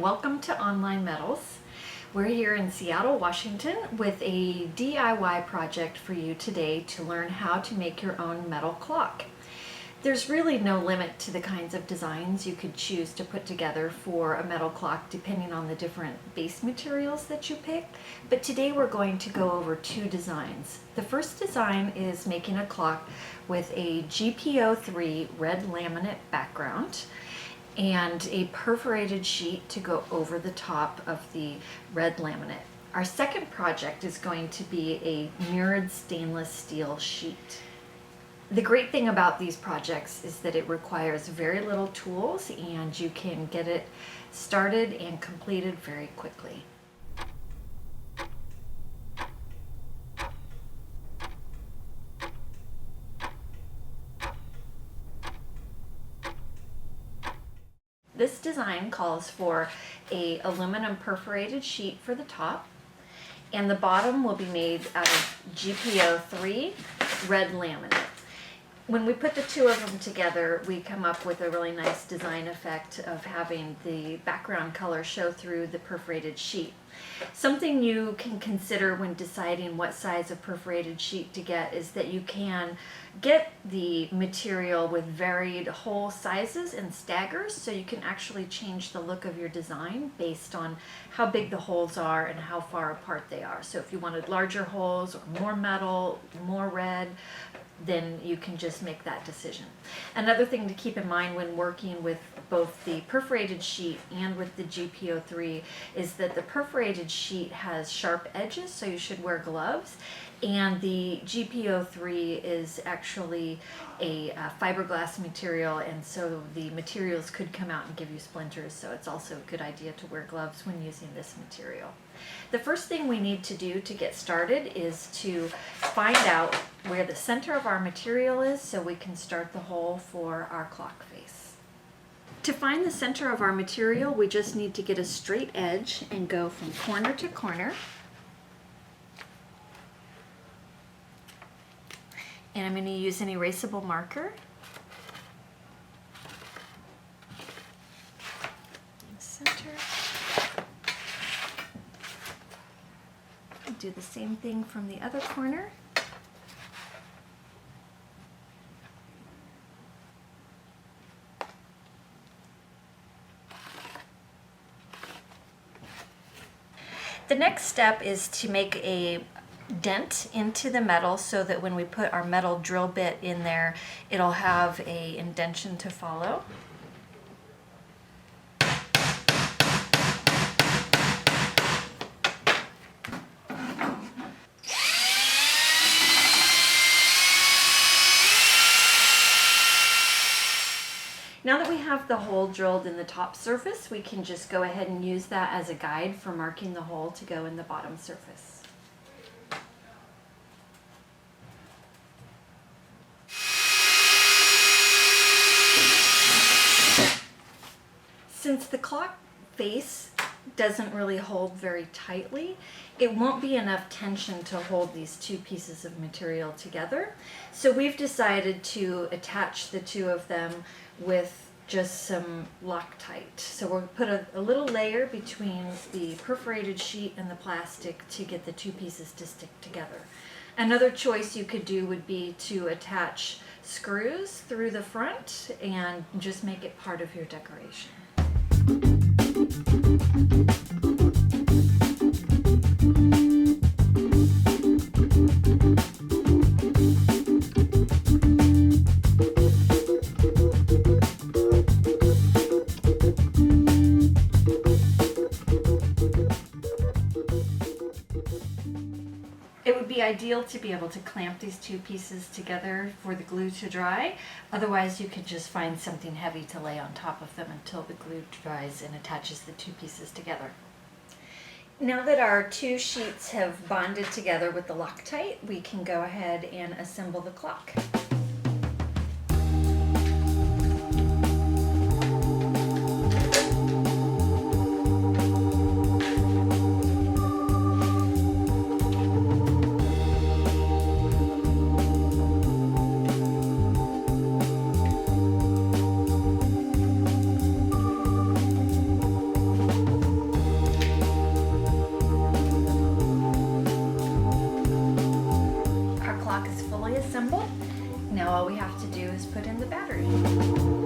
and welcome to Online Metals. We're here in Seattle, Washington with a DIY project for you today to learn how to make your own metal clock. There's really no limit to the kinds of designs you could choose to put together for a metal clock depending on the different base materials that you pick, but today we're going to go over two designs. The first design is making a clock with a GPO3 red laminate background and a perforated sheet to go over the top of the red laminate. Our second project is going to be a mirrored stainless steel sheet. The great thing about these projects is that it requires very little tools and you can get it started and completed very quickly. This design calls for an aluminum perforated sheet for the top, and the bottom will be made out of GPO3 red laminate. When we put the two of them together, we come up with a really nice design effect of having the background color show through the perforated sheet. Something you can consider when deciding what size of perforated sheet to get is that you can get the material with varied hole sizes and staggers, so you can actually change the look of your design based on how big the holes are and how far apart they are. So if you wanted larger holes or more metal, more red, then you can just make that decision. Another thing to keep in mind when working with both the perforated sheet and with the GPO3 is that the perforated sheet has sharp edges, so you should wear gloves, and the GPO3 is actually a fiberglass material, and so the materials could come out and give you splinters, so it's also a good idea to wear gloves when using this material. The first thing we need to do to get started is to find out where the center of our material is so we can start the hole for our clock face. To find the center of our material, we just need to get a straight edge and go from corner to corner. And I'm going to use an erasable marker. Center. Do the same thing from the other corner. The next step is to make a dent into the metal so that when we put our metal drill bit in there, it'll have a indentation to follow. Now that we have the hole drilled in the top surface, we can just go ahead and use that as a guide for marking the hole to go in the bottom surface. Since the clock face doesn't really hold very tightly, it won't be enough tension to hold these two pieces of material together. So we've decided to attach the two of them with just some Loctite. So we'll put a little layer between the perforated sheet and the plastic to get the two pieces to stick together. Another choice you could do would be to attach screws through the front and just make it part of your decoration. It would be ideal to be able to clamp these two pieces together for the glue to dry. Otherwise, you could just find something heavy to lay on top of them until the glue dries and attaches the two pieces together. Now that our two sheets have bonded together with the Loctite, we can go ahead and assemble the clock. is put in the battery.